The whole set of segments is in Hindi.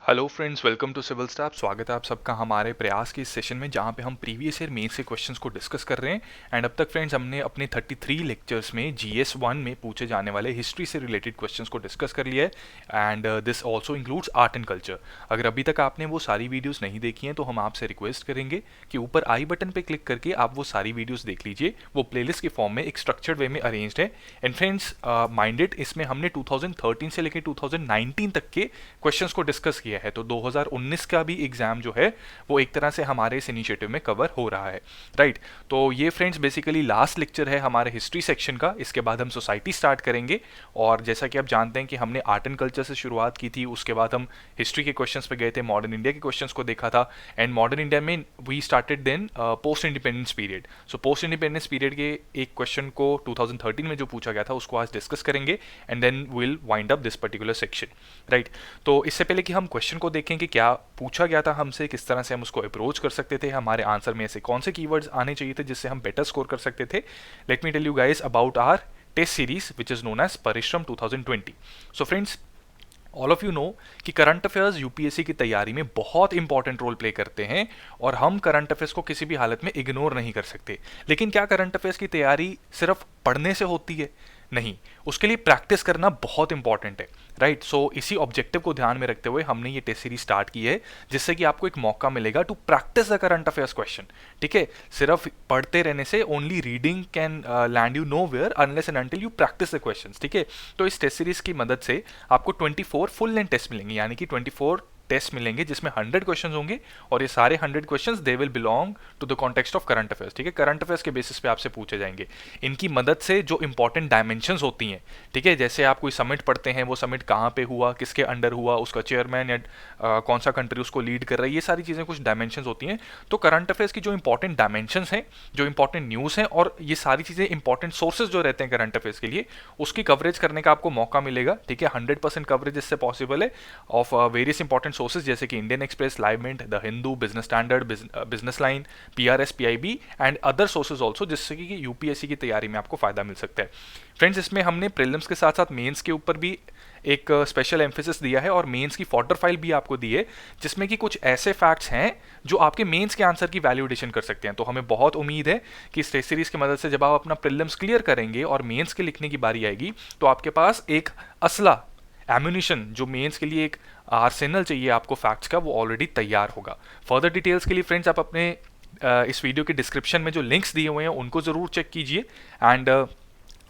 Hello friends, welcome to Civil Staff. स्वागत है आप सबका हमारे प्रयास के इस सेशन में जहां पे हम प्रीवियस ईयर मेंस के क्वेश्चंस को डिस्कस कर रहे हैं। एंड अब तक फ्रेंड्स हमने अपने 33 लेक्चर्स में जीएस 1 में पूछे जाने वाले हिस्ट्री से रिलेटेड क्वेश्चंस को डिस्कस कर लिया है। And this also includes art and culture. अगर अभी तक आपने वो सारी वीडियोज़ नहीं देखी हैं तो हम आपसे रिक्वेस्ट करेंगे कि ऊपर आई बटन पर क्लिक करके आप वो सारी वीडियोज़ देख लीजिए। वो प्लेलिस्ट के फॉर्म में एक स्ट्रक्चर्ड वे में अरेंज्ड है। एंड फ्रेंड्स माइंडेड इसमें हमने 2013 से लेकर 2019 तक के क्वेश्चंस को डिस्कस किया है। तो 2019 का भी एग्जाम जो है वो एक तरह से हमारे इस इनिशिएटिव में कवर हो रहा है, राइट। तो ये फ्रेंड्स बेसिकली लास्ट लेक्चर है हमारे हिस्ट्री सेक्शन का। इसके बाद हम सोसाइटी स्टार्ट करेंगे। और जैसा कि आप जानते हैं कि हमने आर्ट एंड कल्चर से शुरुआत की थी, उसके बाद हम हिस्ट्री के क्वेश्चंस पे गए थे, मॉडर्न इंडिया के क्वेश्चंस को देखा था। एंड मॉडर्न इंडिया में we started then post independence period. So post independence period के एक क्वेश्चन को 2013 में जो पूछा गया था उसको आज डिस्कस करेंगे। And then will wind up this particular section, right. तो इससे पहले कि हम क्वेश्चन को देखें कि क्या पूछा गया था हमसे, किस तरह से हम उसको अप्रोच कर सकते थे, हमारे आंसर में ऐसे कौन से कीवर्ड्स आने चाहिए थे जिससे हम बेटर स्कोर कर सकते थे, let me tell you guys about our test series which is known as Parishram 2020। So friends, all of you know कि करंट अफेयर्स यूपीएससी की तैयारी में बहुत इंपॉर्टेंट रोल प्ले करते हैं और हम करंट अफेयर्स को किसी भी हालत में इग्नोर नहीं कर सकते। लेकिन क्या करंट अफेयर्स की तैयारी सिर्फ पढ़ने से होती है? नहीं, उसके लिए प्रैक्टिस करना बहुत इंपॉर्टेंट है, राइट। सो इसी ऑब्जेक्टिव को ध्यान में रखते हुए हमने ये टेस्ट सीरीज स्टार्ट की है, जिससे कि आपको एक मौका मिलेगा to practice the current affairs question. ठीक है, सिर्फ पढ़ते रहने से only reading can land you nowhere unless and until you practice the questions. ठीक है, तो इस टेस्ट सीरीज की मदद से आपको 24 फुल लेंथ टेस्ट मिलेंगे, यानी कि 24 टेस्ट मिलेंगे जिसमें 100 क्वेश्चंस होंगे। और ये सारे 100 questions they will belong to the context of current affairs. ठीक है, करंट अफेयर्स के बेसिस पे आपसे पूछे जाएंगे। इनकी मदद से जो इंपॉर्टेंट डायमेंशंस होती हैं, ठीक है, जैसे आप कोई समिट पढ़ते हैं, वो समिट कहाँ पे हुआ, किसके अंडर हुआ, उसका चेयरमैन या कौन सा कंट्री उसको लीड कर रहा है, ये सारी चीज़ें कुछ डायमेंशंस होती हैं। तो करंट अफेयर्स की जो इंपॉर्टेंट डायमेंशंस हैं, जो इंपॉर्टेंट न्यूज़ हैं, और ये सारी चीज़ें इंपॉर्टेंट सोर्सेज जो रहते हैं करंट अफेयर्स के लिए, उसकी कवरेज करने का आपको मौका मिलेगा। ठीक है, 100% कवरेज इससे पॉसिबल है ऑफ वेरियस इंपॉर्टेंट सोर्सेज, जैसे कि Indian Express, Live Mint, the Hindu, Business Standard, Business Line, PRS, PIB and other sources also, जिससे कि यूपीएससी की तैयारी में आपको फायदा मिल सकता है। फ्रेंड्स, इसमें हमने प्रीलिम्स के साथ साथ मेंस के ऊपर भी एक स्पेशल एम्फेसिस दिया है और मेंस की फॉर्डर फाइल भी आपको दी है, जिसमें कि कुछ ऐसे फैक्ट्स हैं जो आपके मेंस के आंसर की वैल्यूडेशन कर सकते हैं। तो हमें बहुत उम्मीद है कि इस टेस्ट सीरीज की मदद से जब आप अपना प्रीलिम्स क्लियर करेंगे और मेंस के लिखने की बारी आएगी, तो आपके पास एक असला एम्यूनिशन, जो मेंस के लिए एक आर्सेनल चाहिए आपको फैक्ट्स का, वो ऑलरेडी तैयार होगा। फर्दर डिटेल्स के लिए फ्रेंड्स आप अपने इस वीडियो के डिस्क्रिप्शन में जो लिंक्स दिए हुए हैं उनको ज़रूर चेक कीजिए। एंड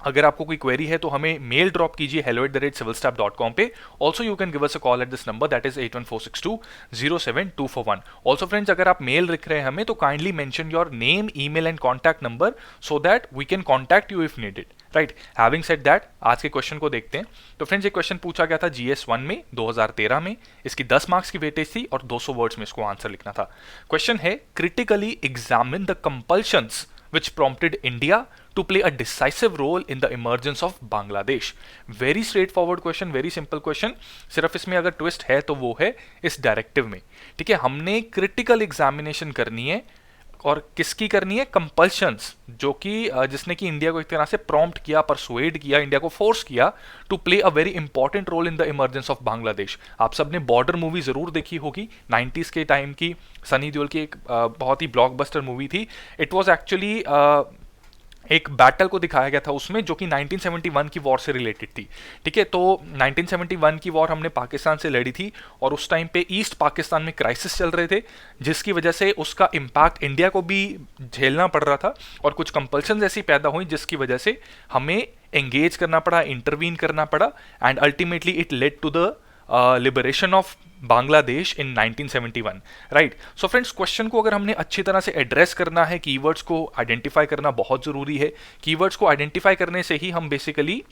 अगर आपको कोई क्वेरी है तो हमें मेल ड्रॉप कीजिए hello@civilstaff.com पे। Also you can give us a call at this number, that is 8146207241। Also friends, अगर आप मेल लिख रहे हैं हमें तो kindly mention your name, email and contact number so that we can contact you if needed, right. Having said that, आज के क्वेश्चन को देखते हैं। तो फ्रेंड्स, ये क्वेश्चन पूछा गया था जीएस 1 में 2013 में। इसकी 10 मार्क्स की वेटेज थी और 200 वर्ड्स में इसको आंसर लिखना था। क्वेश्चन है, critically examine the compulsions which prompted India to play a decisive role in the emergence of Bangladesh। Very straightforward question, very simple question। सिर्फ इसमें अगर ट्विस्ट है तो वो है इस डायरेक्टिव में। ठीक है, हमने क्रिटिकल एग्जामिनेशन करनी है, और किसकी करनी है? कंपल्शंस, जो कि जिसने कि इंडिया को एक तरह से प्रॉम्प्ट किया, परसुएड किया, इंडिया को फोर्स किया to play a very important role in the emergence of Bangladesh. आप सबने बॉर्डर मूवी जरूर देखी होगी, 90s के टाइम की, सनी देओल की एक बहुत ही ब्लॉकबस्टर मूवी थी। इट वॉज एक्चुअली एक बैटल को दिखाया गया था उसमें, जो कि 1971 की वॉर से रिलेटेड थी। ठीक है, तो 1971 की वॉर हमने पाकिस्तान से लड़ी थी और उस टाइम पे ईस्ट पाकिस्तान में क्राइसिस चल रहे थे, जिसकी वजह से उसका इम्पैक्ट इंडिया को भी झेलना पड़ रहा था और कुछ कंपल्शन ऐसी पैदा हुई जिसकी वजह से हमें एंगेज करना पड़ा, इंटरवीन करना पड़ा, and ultimately it led to the liberation of Bangladesh in 1971, right. So friends, question को अगर हमने अच्छी तरह से एड्रेस करना है, कीवर्ड्स को आइडेंटिफाई करना बहुत ज़रूरी है। कीवर्ड्स को आइडेंटिफाई करने से ही हम बेसिकली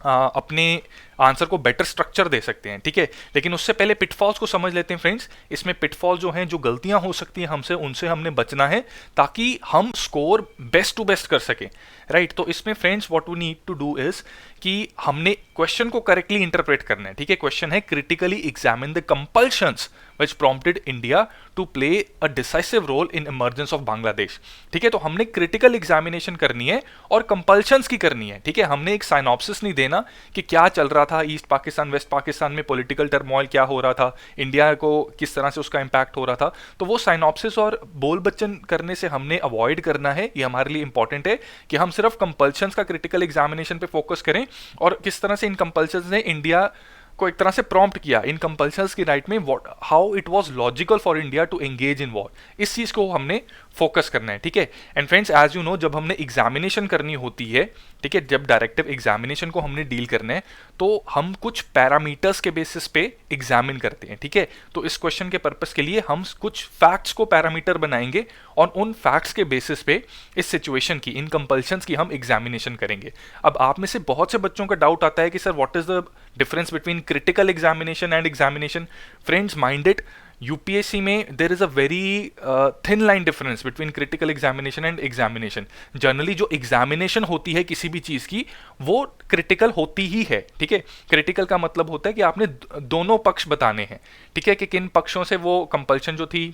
अपने आंसर को बेटर स्ट्रक्चर दे सकते हैं। ठीक है, लेकिन उससे पहले पिटफॉल्स को समझ लेते हैं फ्रेंड्स। इसमें पिटफॉल जो हैं, जो गलतियां हो सकती हैं हमसे, उनसे हमने बचना है ताकि हम स्कोर बेस्ट टू बेस्ट कर सकें, राइट। तो इसमें friends what we need to do is कि हमने क्वेश्चन को करेक्टली इंटरप्रेट करना है। ठीक है, क्वेश्चन है, critically examine the compulsions which prompted India to play a decisive role in emergence of Bangladesh। ठीक है, तो हमने क्रिटिकल एग्जामिनेशन करनी है और कंपल्शंस की करनी है। ठीक है, हमने एक साइनॉप्सिस नहीं देना कि क्या चल रहा था ईस्ट पाकिस्तान वेस्ट पाकिस्तान में पॉलिटिकल टर्मोइल क्या हो रहा था, इंडिया को किस तरह से उसका इम्पैक्ट हो रहा था। तो वो साइनॉप्सिस और बोल बच्चन करने से हमने अवॉइड करना है, ये हमारे लिए इंपॉर्टेंट है कि हम सिर्फ कंपल्शंस का क्रिटिकल एग्जामिनेशन पे फोकस करें और किस तरह से इन कंपल्शंस ने इंडिया को एक तरह से प्रॉम्प्ट किया इन कंपल्शंस की राइट में, how it was logical for India to engage in war, इस चीज को हमने फोकस करना है, ठीक है। And friends, as you know, जब हमने एग्जामिनेशन करनी होती है, ठीक है, जब डायरेक्टिव एग्जामिनेशन को हमने डील करना है तो हम कुछ पैरामीटर्स के बेसिस पे एग्जामिन करते हैं, ठीक है। तो इस क्वेश्चन के पर्पस के लिए हम कुछ फैक्ट्स को पैरामीटर बनाएंगे और उन फैक्ट्स के बेसिस पे इस सिचुएशन की, इन कंपल्शंस की हम एग्जामिनेशन करेंगे। अब आप में से बहुत से बच्चों का डाउट आता है कि sir what is the difference between critical examination and examination. Friends, mind it, UPSC में there is a very thin line difference between critical examination and examination. Generally जो एग्जामिनेशन होती है किसी भी चीज की वो क्रिटिकल होती ही है, ठीक है। क्रिटिकल का मतलब होता है कि आपने दोनों पक्ष बताने हैं, ठीक है, कि किन पक्षों से वो कंपल्शन जो थी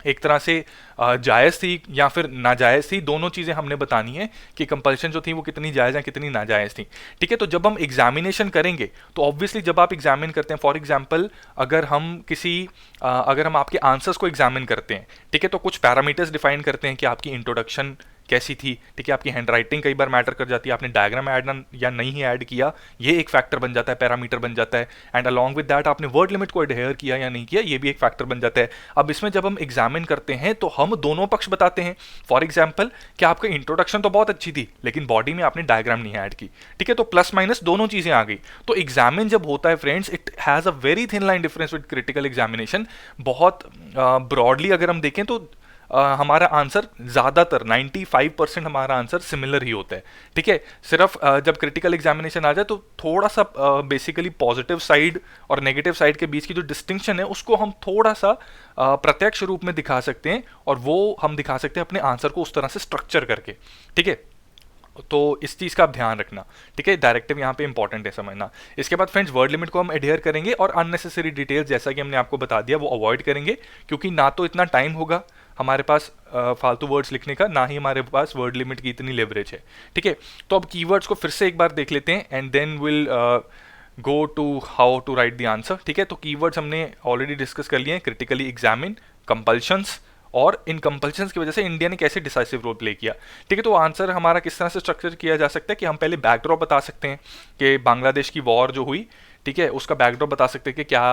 एक तरह से जायज़ थी या फिर नाजायज़ थी, दोनों चीज़ें हमने बतानी है कि कंपल्शन जो थी वो कितनी जायज़ है कितनी नाजायज़ थी, ठीक है। तो जब हम एग्जामिनेशन करेंगे तो ऑब्वियसली जब आप एग्जामिन करते हैं, फॉर एग्जांपल अगर हम आपके आंसर्स को एग्जामिन करते हैं, ठीक है, तो कुछ पैरामीटर्स डिफाइन करते हैं कि आपकी इंट्रोडक्शन कैसी थी, ठीक है, आपकी हैंड राइटिंग कई बार मैटर कर जाती है, आपने डायग्राम ऐड या नहीं ऐड किया, ये एक फैक्टर बन जाता है, पैरामीटर बन जाता है। एंड अलॉन्ग विद दैट आपने वर्ड लिमिट को एडहेयर किया या नहीं किया, ये भी एक फैक्टर बन जाता है। अब इसमें जब हम एग्जामिन करते हैं तो हम दोनों पक्ष बताते हैं। फॉर एग्जाम्पल कि आपका इंट्रोडक्शन तो बहुत अच्छी थी लेकिन बॉडी में आपने डायग्राम नहीं ऐड की, ठीक है, तो प्लस माइनस दोनों चीजें आ गई। तो एग्जामिन जब होता है friends, it has a very thin line difference with critical examination. बहुत ब्रॉडली अगर हम देखें तो हमारा आंसर ज़्यादातर 95% हमारा आंसर सिमिलर ही होता है, ठीक है। सिर्फ जब क्रिटिकल एग्जामिनेशन आ जाए तो थोड़ा सा बेसिकली पॉजिटिव साइड और नेगेटिव साइड के बीच की जो डिस्टिंक्शन है उसको हम थोड़ा सा प्रत्यक्ष रूप में दिखा सकते हैं, और वो हम दिखा सकते हैं अपने आंसर को उस तरह से स्ट्रक्चर करके, ठीक है। तो इस चीज़ का आप ध्यान रखना, ठीक है, डायरेक्टिव यहाँ पे इंपॉर्टेंट है समझना। इसके बाद फ्रेंड्स वर्ड लिमिट को हम एडहेयर करेंगे और अननेसेसरी डिटेल्स जैसा कि हमने आपको बता दिया वो अवॉइड करेंगे, क्योंकि ना तो इतना टाइम होगा हमारे पास फालतू वर्ड्स लिखने का, ना ही हमारे पास वर्ड लिमिट की इतनी लेवरेज है, ठीक है। तो अब कीवर्ड्स को फिर से एक बार देख लेते हैं and then will go to how to write the answer, ठीक है। तो कीवर्ड्स हमने ऑलरेडी डिस्कस कर लिए हैं, क्रिटिकली एग्जामिन, कंपल्शंस, और इन कंपल्शंस की वजह से इंडिया ने कैसे डिसाइसिव रोल प्ले किया, ठीक है। तो आंसर हमारा किस तरह से स्ट्रक्चर किया जा सकता है कि हम पहले बैकड्रॉप बता सकते हैं कि बांग्लादेश की वॉर जो हुई, ठीक है, उसका बैकड्रॉप बता सकते हैं कि क्या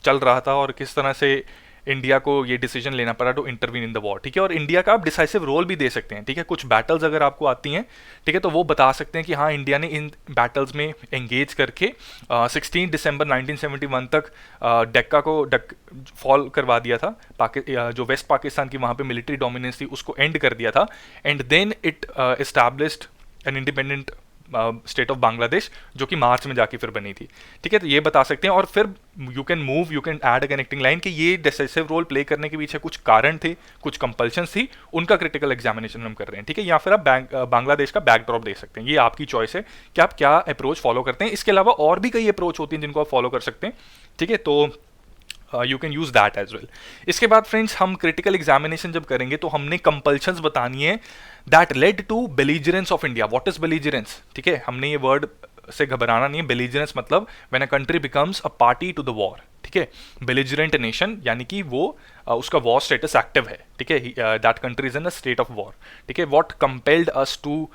चल रहा था और किस तरह से इंडिया को ये डिसीजन लेना पड़ा to intervene in the war, ठीक है। और इंडिया का आप डिसाइसिव रोल भी दे सकते हैं, ठीक है। कुछ बैटल्स अगर आपको आती हैं, ठीक है, तो वो बता सकते हैं कि हाँ इंडिया ने इन बैटल्स में एंगेज करके 16 दिसंबर 1971 तक डेक्का को फॉल करवा दिया था, जो वेस्ट पाकिस्तान की वहाँ पे मिलिट्री डोमिनेंस थी उसको एंड कर दिया था, and then it established an independent state of Bangladesh जो कि मार्च में जाके फिर बनी थी, ठीक है। तो ये बता सकते हैं और फिर you can add a connecting line कि ये डिसाइसिव रोल प्ले करने के पीछे कुछ कारण थे, कुछ कंपल्शंस थी, उनका क्रिटिकल एग्जामिनेशन हम कर रहे हैं, ठीक है। या फिर आप बांग्लादेश का बैकड्रॉप दे सकते हैं, ये आपकी चॉइस है कि आप क्या अप्रोच फॉलो करते हैं। इसके अलावा और भी कई अप्रोच होती हैं जिनको आप फॉलो कर सकते हैं, ठीक है। तो you can use that as well. इसके बाद फ्रेंड्स हम क्रिटिकल एग्जामिनेशन जब करेंगे तो हमने कंपल्शंस बतानी है that led to belligerence of India. What is belligerence, ठीक है, हमने ये वर्ड से घबराना नहीं है। बेलिजरेंस मतलब when a country becomes a party to the war, ठीक है। बेलिजरेंट नेशन यानी कि वो उसका वॉर स्टेटस एक्टिव है, ठीक है, that country is in a state of war, ठीक है। What compelled us to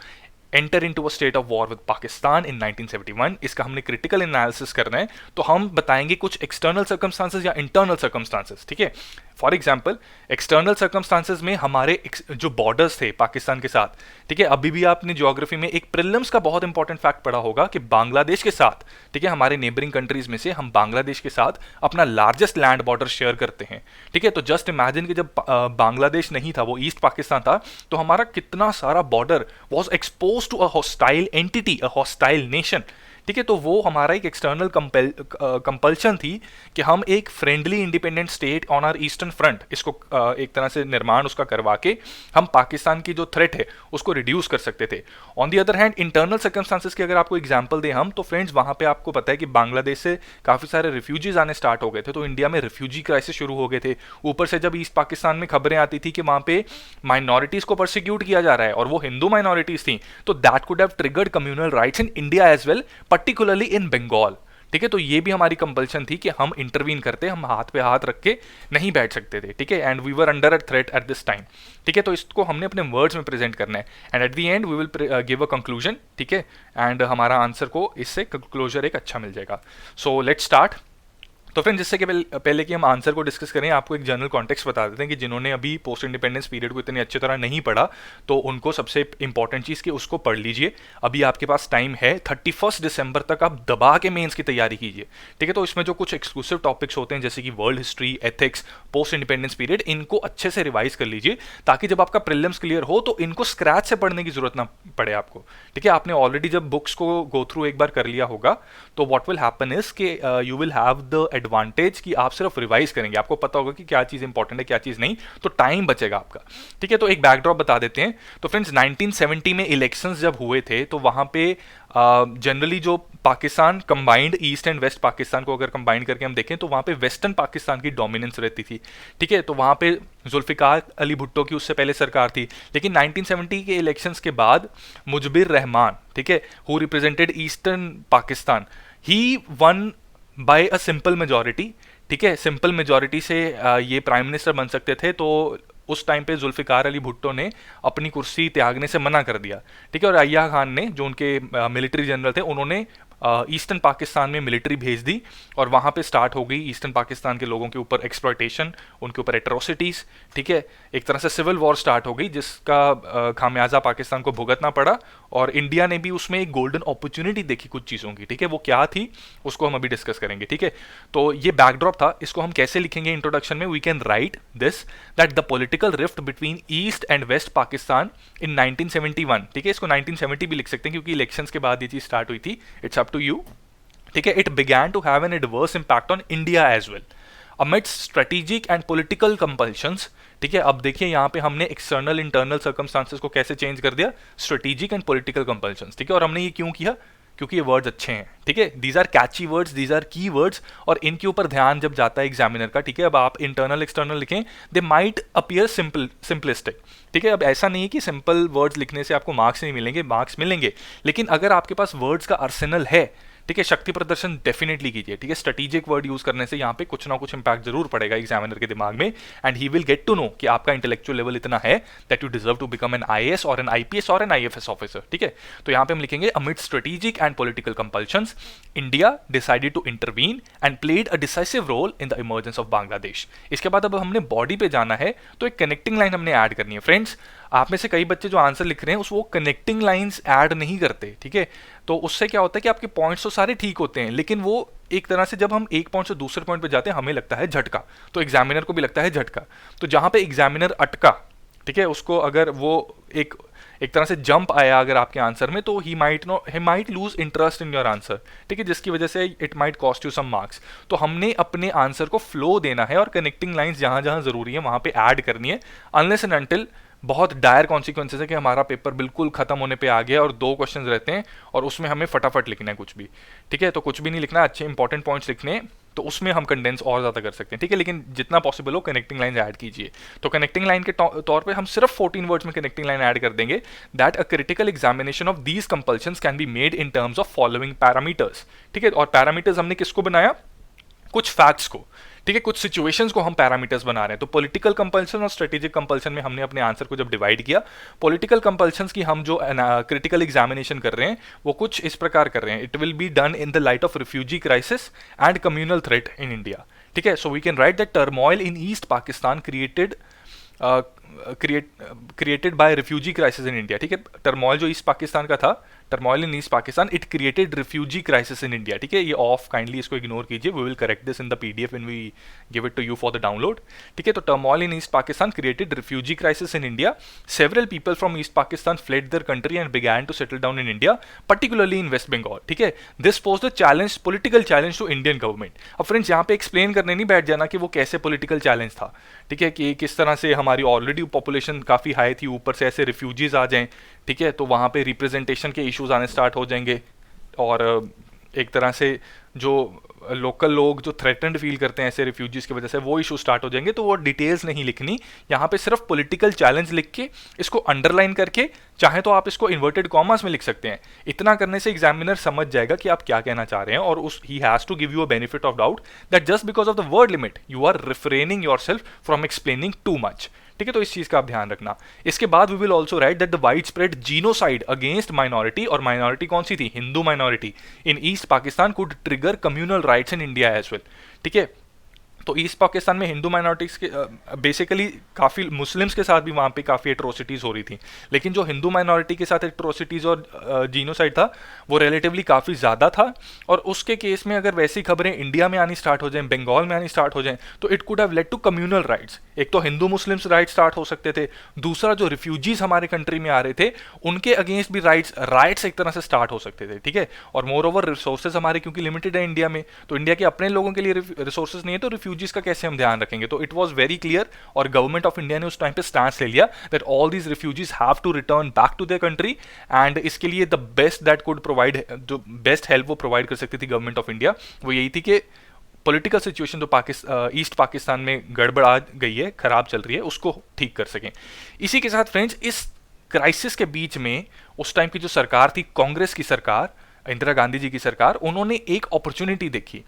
enter into a state of war with Pakistan in 1971, इसका हमने क्रिटिकल एनालिसिस करना है। तो हम बताएंगे कुछ एक्सटर्नल सर्कमस्टांसेस या इंटरनल सर्कमस्टांसेस, ठीक है। फॉर एग्जाम्पल एक्सटर्नल सर्कमस्टांसेस में हमारे जो बॉर्डर्स थे पाकिस्तान के साथ, ठीक है, अभी भी आपने ज्योग्राफी में एक प्रीलिम्स का बहुत इंपॉर्टेंट फैक्ट पढ़ा होगा कि बांग्लादेश के साथ, ठीक है, हमारे नेबरिंग कंट्रीज में से हम बांग्लादेश के साथ अपना लार्जेस्ट लैंड बॉर्डर शेयर करते हैं, ठीक है। तो जस्ट इमेजिन कि जब बांग्लादेश नहीं था, वो ईस्ट पाकिस्तान था, तो हमारा कितना सारा border was expose to a hostile entity, a hostile nation, ठीक है। तो वो हमारा एक एक्सटर्नल कंपल्शन थी कि हम एक friendly independent state on our eastern front, इसको एक तरह से निर्माण उसका करवा के हम पाकिस्तान की जो थ्रेट है उसको रिड्यूस कर सकते थे। On the other hand internal circumstances की अगर आपको एग्जांपल दें हम, तो फ्रेंड्स वहाँ पे आपको पता है कि बांग्लादेश से काफ़ी सारे रिफ्यूजीज आने स्टार्ट हो गए थे, तो इंडिया में रिफ्यूजी क्राइसिस शुरू हो गए थे। ऊपर से जब ईस्ट पाकिस्तान में खबरें आती थी कि वहाँ पे माइनॉरिटीज को परसिक्यूट किया जा रहा है और वो हिंदू माइनॉरिटीज थी, तो that could have triggered communal riots in India as well, particularly in Bengal, ठीक है, तो ये भी हमारी कंपल्शन थी कि हम इंटरवीन करते, हम हाथ पे हाथ रख के नहीं बैठ सकते थे, ठीक है, and we were under a threat at this time, ठीक है, तो इसको हमने अपने वर्ड्स में प्रेजेंट करना है, and at the end we will give a conclusion, ठीक है, एंड हमारा आंसर को इससे कंक्लोजर एक अच्छा मिल जाएगा। So let's start. तो फ्रेंड्स, जिससे कि पहले कि हम आंसर को डिस्कस करें, आपको एक जनरल कॉन्टेक्स्ट बता देते हैं कि जिन्होंने अभी पोस्ट इंडिपेंडेंस पीरियड को इतनी अच्छी तरह नहीं पढ़ा, तो उनको सबसे इंपॉर्टेंट चीज़ कि उसको पढ़ लीजिए। अभी आपके पास टाइम है, 31 दिसंबर तक आप दबा के मेंस की तैयारी कीजिए, ठीक है। तो इसमें जो कुछ एक्सक्लूसिव टॉपिक्स होते हैं जैसे कि world history, ethics, post independence period, इनको अच्छे से रिवाइज कर लीजिए ताकि जब आपका प्रीलिम्स क्लियर हो तो इनको स्क्रैच से पढ़ने की जरूरत ना पड़े आपको, ठीक है। आपने ऑलरेडी जब बुक्स को गो थ्रू एक बार कर लिया होगा तो व्हाट विल हैपन इज कि you will have the advantage कि आप सिर्फ रिवाइज करेंगे, आपको पता होगा कि क्या चीज़ इंपॉर्टेंट है क्या चीज़ नहीं, तो टाइम बचेगा आपका, ठीक है। तो एक बैकड्रॉप बता देते हैं। तो फ्रेंड्स, 1970 में इलेक्शंस जब हुए थे तो वहां पे जनरली जो Pakistan combined, east and west Pakistan को अगर कंबाइन करके हम देखें तो वहां पे वेस्टर्न पाकिस्तान की डोमिनेंस रहती थी, ठीक है। तो वहां पे जुल्फिकार अली भुट्टो की उससे पहले सरकार थी, लेकिन 1970 के इलेक्शंस के बाद मुजबिर रहमान, ठीक है, who represented eastern Pakistan, he one by a simple majority, ठीक है। सिंपल मेजॉरिटी से ये प्राइम मिनिस्टर बन सकते थे, तो उस टाइम पे जुल्फिकार अली भुट्टो ने अपनी कुर्सी त्यागने से मना कर दिया, ठीक है। और अय्या खान ने, जो उनके मिलिट्री जनरल थे, उन्होंने ईस्टर्न पाकिस्तान में मिलिट्री भेज दी और वहाँ पे स्टार्ट हो गई ईस्टर्न पाकिस्तान के लोगों के ऊपर एक्सप्लॉयटेशन, उनके ऊपर एट्रोसिटीज़, ठीक है। एक तरह से सिविल वॉर स्टार्ट हो गई जिसका खामियाजा पाकिस्तान को भुगतना पड़ा, और इंडिया ने भी उसमें एक गोल्डन अपॉर्चुनिटी देखी कुछ चीज़ों की, ठीक है। वो क्या थी उसको हम अभी डिस्कस करेंगे, ठीक है। तो ये बैकड्रॉप था, इसको हम कैसे लिखेंगे इंट्रोडक्शन में, we can write this that the political rift between east and west Pakistan in 1971, ठीक है। इसको 1970 भी लिख सकते हैं क्योंकि इलेक्शंस के बाद ये चीज़ स्टार्ट हुई थी, इट्स अप टू यू, ठीक है। It began to have an adverse impact on India as well amidst strategic and political compulsions, ठीक है। अब देखिए यहाँ पे हमने एक्सटर्नल इंटरनल सर्कमस्टांसेस को कैसे चेंज कर दिया, स्ट्रेटेजिक एंड पॉलिटिकल कंपल्शंस, ठीक है। और हमने ये क्यों किया, क्योंकि ये वर्ड्स अच्छे हैं, ठीक है। These are catchy words, these are key words, और इनके ऊपर ध्यान जब जाता है एग्जामिनर का, ठीक है। अब आप इंटरनल एक्सटर्नल लिखें, दे माइट अपीयर सिंपलिस्टिक, ठीक है। अब ऐसा नहीं है कि सिंपल वर्ड्स लिखने से आपको मार्क्स नहीं मिलेंगे, मार्क्स मिलेंगे, लेकिन अगर आपके पास वर्ड्स का आर्सेनल है, ठीक है, शक्ति प्रदर्शन डेफिनेटली कीजिए, ठीक है। स्ट्रेटेजिक वर्ड यूज करने से यहाँ पे कुछ ना कुछ इंपैक्ट जरूर पड़ेगा एग्जामिनर के दिमाग में, and he will get to know कि आपका इंटेलेक्चुअल लेवल इतना है that you deserve to become an IAS और एन आईपीएस और एन आईएफएस ऑफिसर, ठीक है। तो यहाँ पे हम लिखेंगे amid strategic and political compulsions India decided to intervene and played a decisive role in the emergence of Bangladesh. इसके बाद अब हमने बॉडी पे जाना है, तो एक कनेक्टिंग लाइन हमने ऐड करनी है। फ्रेंड्स, आप में से कई बच्चे जो आंसर लिख रहे हैं वो कनेक्टिंग लाइंस ऐड नहीं करते, ठीक है। तो उससे क्या होता है कि आपके पॉइंट्स तो सारे ठीक होते हैं, लेकिन वो एक तरह से जब हम एक पॉइंट से दूसरे पॉइंट पे जाते हैं हमें लगता है झटका, तो एग्जामिनर को भी लगता है झटका। तो जहां पे एग्जामिनर अटका, ठीक है, उसको अगर वो एक एक तरह से जंप आया अगर आपके आंसर में, तो he might lose interest in your answer, ठीक है, जिसकी वजह से it might cost you some marks. तो हमने अपने आंसर को फ्लो देना है और कनेक्टिंग लाइंस जहां जहां जरूरी है वहां पे ऐड करनी है, अनलेस एंड अनटिल बहुत डायर कॉन्सिक्वेंसेस है कि हमारा पेपर बिल्कुल खत्म होने पे आ गया और 2 क्वेश्चंस रहते हैं और उसमें हमें फटाफट लिखना है कुछ भी, ठीक है। तो कुछ भी नहीं लिखना, अच्छे इंपॉर्टेंट पॉइंट्स लिखने हैं, तो उसमें हम कंडेंस और ज़्यादा कर सकते हैं, ठीक है। लेकिन जितना पॉसिबल हो कनेक्टिंग लाइन ऐड कीजिए। तो कनेक्टिंग लाइन के तौर पे हम सिर्फ 14 वर्ड्स में कनेक्टिंग लाइन ऐड कर देंगे, that a critical examination of these compulsions can be made in terms of following parameters, ठीक है। और पैरामीटर्स हमने किसको बनाया, कुछ फैक्ट्स को, ठीक है, कुछ सिचुएशंस को हम पैरामीटर्स बना रहे हैं। तो पॉलिटिकल कंपल्शन और स्ट्रेटेजिक कंपल्शन में हमने अपने आंसर को जब डिवाइड किया, पॉलिटिकल कंपल्शंस की हम जो क्रिटिकल एग्जामिनेशन कर रहे हैं वो कुछ इस प्रकार कर रहे हैं, it will be done in the light of refugee crisis and communal threat in India, ठीक है। So we can write that turmoil in east Pakistan created by refugee crisis in India, ठीक है। टर्मोइल जो ईस्ट पाकिस्तान का था, turmoil in east Pakistan, it created refugee crisis in India, ठीक है। ये ऑफ काइंडली इसको इग्नोर कीजिए, we will correct this in the PDF when we give it to you for the download, ठीक है। तो turmoil in east Pakistan created refugee crisis in India, several people from east Pakistan fled their country and began to settle down in India, particularly in west Bengal, ठीक है। This pose the challenge, political challenge to Indian government. अब फ्रेंड्स यहाँ पे एक्सप्लेन करने नहीं बैठ जाना कि वो कैसे पॉलिटिकल चैलेंज था, ठीक है, कि किस तरह से हमारी ऑलरेडी पॉपुलेशन काफ़ी हाई थी, ऊपर से ऐसे रिफ्यूजीज आ जाएं, ठीक है, तो वहाँ पे रिप्रेजेंटेशन के इश्यूज आने स्टार्ट हो जाएंगे, और एक तरह से जो लोकल लोग जो थ्रेटन्ड फील करते हैं ऐसे रिफ्यूजीज की वजह से, वो इशू स्टार्ट हो जाएंगे, तो वो डिटेल्स नहीं लिखनी यहाँ पे, सिर्फ पॉलिटिकल चैलेंज लिख के इसको अंडरलाइन करके, चाहे तो आप इसको इन्वर्टेड कॉमर्स में लिख सकते हैं। इतना करने से एग्जामिनर समझ जाएगा कि आप क्या कहना चाह रहे हैं, और उस he has to give you a benefit of doubt that just because of the word limit you are refraining yourself from explaining too much. ठीक है, तो इस चीज का आप ध्यान रखना। इसके बाद we will also write that the widespread genocide against minority, और माइनॉरिटी कौन सी थी, Hindu minority, in east Pakistan could trigger communal riots in India as well. ठीक है, तो ईस्ट पाकिस्तान में हिंदू माइनॉरिटीज़ के बेसिकली काफ़ी मुस्लिम्स के साथ भी वहाँ पे काफ़ी एट्रोसिटीज़ हो रही थी, लेकिन जो हिंदू माइनॉरिटी के साथ एट्रोसिटीज़ और जीनोसाइड था वो रिलेटिवली काफ़ी ज़्यादा था। और उसके केस में अगर वैसी खबरें इंडिया में आनी स्टार्ट हो जाएं, बंगाल में आनी स्टार्ट हो जाएं, तो it could have led to communal riots. एक तो हिंदू मुस्लिम्स राइट स्टार्ट हो सकते थे, दूसरा जो रिफ्यूजीज हमारे कंट्री में आ रहे थे उनके अगेंस्ट भी राइट्स एक तरह से स्टार्ट हो सकते थे। ठीक है, और मोर ओवर रिसोर्सेज हमारे क्योंकि लिमिटेड है इंडिया में, तो इंडिया के अपने लोगों के लिए रिसोर्सेज नहीं है, तो रिफ्यूजीज का कैसे हम ध्यान रखेंगे। तो इट वाज वेरी क्लियर, और गवर्नमेंट ऑफ इंडिया ने उस टाइम पे स्टैंड ले लिया that all these refugees have to return back to their country, and इसके लिए the best that could provide, जो बेस्ट हेल्प वो प्रोवाइड कर सकती थी गवर्नमेंट ऑफ इंडिया, वो यही थी कि पॉलिटिकल सिचुएशन जो ईस्ट पाकिस्तान में गड़बड़ा गई है, खराब चल रही है, उसको ठीक कर सकें। इसी के साथ फ्रेंड्स, इस क्राइसिस के बीच में उस टाइम की जो सरकार थी, कांग्रेस की सरकार, इंदिरा गांधी जी की सरकार, उन्होंने एक अपॉर्चुनिटी देखी।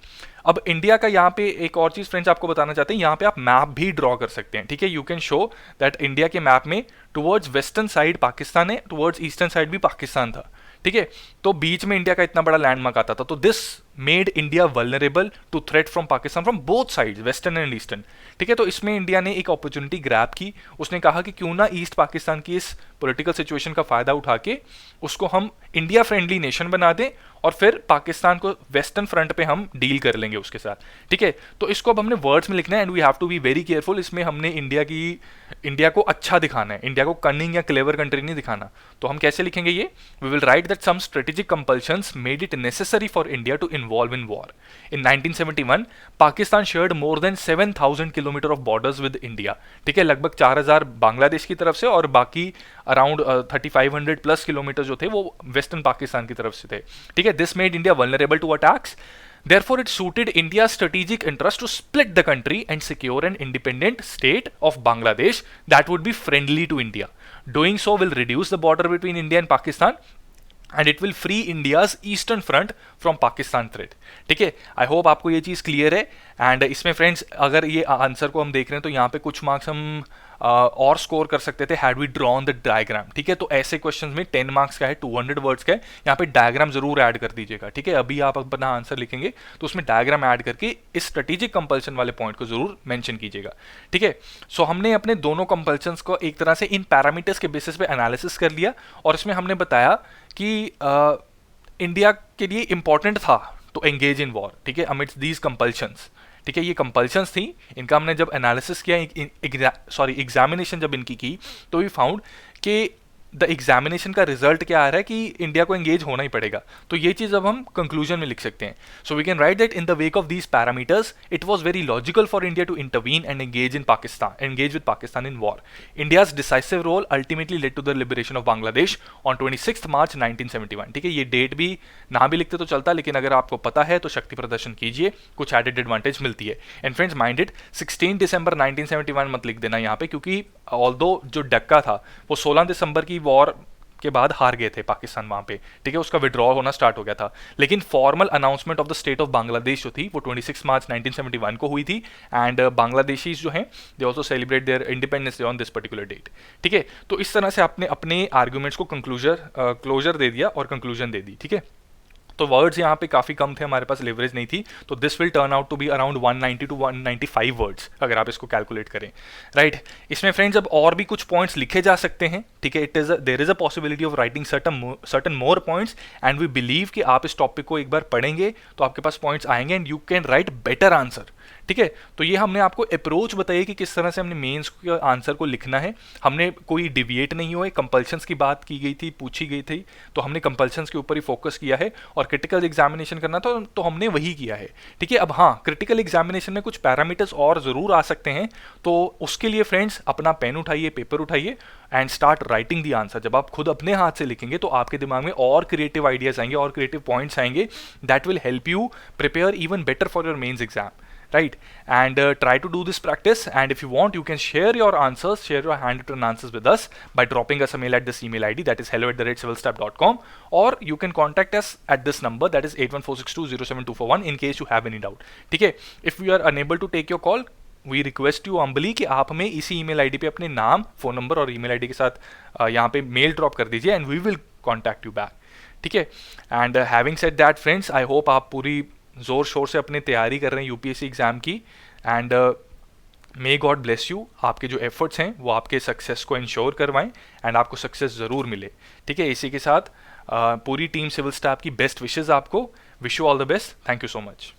अब इंडिया का यहाँ पे एक और चीज फ्रेंड्स आपको बताना चाहते हैं, यहाँ पे आप मैप भी ड्रॉ कर सकते हैं। ठीक है, you can show that India के मैप में टुवर्ड्स वेस्टर्न साइड पाकिस्तान है, टुवर्ड्स ईस्टर्न साइड भी पाकिस्तान था। ठीक है, तो बीच में इंडिया का इतना बड़ा लैंडमार्क आता था, तो this made India vulnerable to threat from Pakistan from both sides, western and eastern. ठीक है, तो इसमें इंडिया ने एक अपॉर्चुनिटी ग्रैब की, उसने कहा कि क्यों ना ईस्ट पाकिस्तान की इस पॉलिटिकल सिचुएशन का फायदा उठा के उसको हम इंडिया फ्रेंडली नेशन बना दें, और फिर पाकिस्तान को वेस्टर्न फ्रंट पे हम डील कर लेंगे उसके साथ। ठीक है, तो इसको अब हमने वर्ड्स में लिखना है, and we have to be very careful. इसमें हमने इंडिया को अच्छा दिखाना है, इंडिया को कनिंग या क्लेवर कंट्री नहीं दिखाना। तो हम कैसे लिखेंगे ये, we will write that some strategic compulsions made it necessary for India to involve in war. In 1971 Pakistan shared more than 7,000 kilometre of borders with India. ठीक है, लगभग 4,000 बांग्लादेश की तरफ से, और बाकी अराउंड 3,500 प्लस किलोमीटर जो थे वो वेस्टर्न पाकिस्तान की तरफ से थे। ठीक है, this made India vulnerable to attacks. Therefore, it suited India's strategic interest to split the country and secure an independent state of Bangladesh that would be friendly to India. Doing so will reduce the border between India and Pakistan, and it will free India's eastern front from Pakistan threat. ठीक है, आई होप आपको ये चीज़ क्लियर है। एंड इसमें फ्रेंड्स अगर ये आंसर को हम देख रहे हैं तो यहाँ पे कुछ मार्क्स हम और स्कोर कर सकते थे had we drawn the diagram. ठीक है, तो ऐसे क्वेश्चंस में 10 मार्क्स का है, 200 वर्ड्स का है, यहाँ पे डायग्राम जरूर ऐड कर दीजिएगा। ठीक है, अभी आप अपना आंसर लिखेंगे तो उसमें डायग्राम ऐड करके इस स्ट्रेटेजिक कंपल्शन वाले पॉइंट को जरूर मेंशन कीजिएगा। ठीक है, सो हमने अपने दोनों कंपल्शंस को एक तरह से इन पैरामीटर्स के बेसिस पे एनालिसिस कर लिया, और इसमें हमने बताया कि इंडिया के लिए इंपॉर्टेंट था टू एंगेज इन वॉर। ठीक है, अमिट्स दीज कंपल्शंस। ठीक है, ये कंपल्शंस थी, इनका हमने जब एनालिसिस किया, एग्जामिनेशन जब इनकी की, तो वी फाउंड कि द एग्जामिनेशन का रिजल्ट क्या आ रहा है कि इंडिया को एंगेज होना ही पड़ेगा। तो ये चीज़ अब हम कंक्लूजन में लिख सकते हैं। So we can write that in the wake of these parameters it was very logical for India to intervene and engage with Pakistan in war. India's decisive role ultimately led to the liberation of Bangladesh on 26 March 1971। ठीक है, ये डेट भी ना भी लिखते तो चलता, लेकिन अगर आपको पता है तो शक्ति प्रदर्शन कीजिए, कुछ एडेड एडवांटेज मिलती है। एंड फ्रेंड्स माइंडेड 16 दिसंबर 1971 मत लिख देना यहाँ पे, क्योंकि ऑल्दो जो डक्का था वो 16 दिसंबर की वॉर के बाद हार गए थे पाकिस्तान वहाँ पे। ठीक है, उसका विड्रॉल होना स्टार्ट हो गया था, लेकिन formal announcement of the state of Bangladesh जो थी वो 26 मार्च 1971 को हुई थी। एंड बांग्लादेशीज जो हैं they also celebrate their independence day on this particular date. ठीक है, तो इस तरह से आपने अपने आर्ग्यूमेंट्स को क्लोजर दे दिया और कंक्लूजन दे दी। ठीक है, तो वर्ड्स यहाँ पे काफ़ी कम थे, हमारे पास लेवरेज नहीं थी, तो this will turn out to be around 190 to 195 words अगर आप इसको कैलकुलेट करें। राइट, इसमें फ्रेंड्स अब और भी कुछ पॉइंट्स लिखे जा सकते हैं। ठीक है, there is a possibility of writing certain more points, and we believe कि आप इस टॉपिक को एक बार पढ़ेंगे तो आपके पास पॉइंट्स आएंगे and you can write better answer. ठीक है। तो ये हमने आपको अप्रोच बताई कि किस तरह से हमने मेंस के आंसर को लिखना है। हमने कोई डिविएट नहीं हुए, कंपल्शंस की बात की गई थी, पूछी गई थी, तो हमने कंपल्शंस के ऊपर ही फोकस किया है, और क्रिटिकल एग्जामिनेशन करना था तो हमने वही किया है। ठीक है। अब हाँ, क्रिटिकल एग्जामिनेशन में कुछ पैरामीटर्स और ज़रूर आ सकते हैं, तो उसके लिए फ्रेंड्स अपना पेन उठाइए, पेपर उठाइए and start writing the answer. जब आप खुद अपने हाथ से लिखेंगे तो आपके दिमाग में और क्रिएटिव आइडियाज आएंगे और क्रिएटिव पॉइंट्स आएंगे that will help you prepare even better for your mains exam, right? And try to do this practice, and if you want you can share your answers, share your handwritten answers with us by dropping us a mail at this email id, that is hello@civilstaff.com, or you can contact us at this number, that is 8146207241, in case you have any doubt. ठीक है। if we are unable to take your call, we request you humbly कि आप हमें इसी ईमेल आईडी पे अपने नाम, फ़ोन नंबर और ईमेल आईडी के साथ यहाँ पे मेल ड्रॉप कर दीजिए and we will contact you back. ठीक है। And having said that friends, I hope आप पूरी ज़ोर शोर से अपनी तैयारी कर रहे हैं यूपीएससी एग्ज़ाम की, and may God bless you. आपके जो एफर्ट्स हैं वो आपके सक्सेस को इंश्योर करवाएं एंड आपको सक्सेस ज़रूर मिले। ठीक है। इसी के साथ पूरी टीम सिविल स्टाफ की बेस्ट विशेज़ आपको। Wish you all the best. Thank you so much.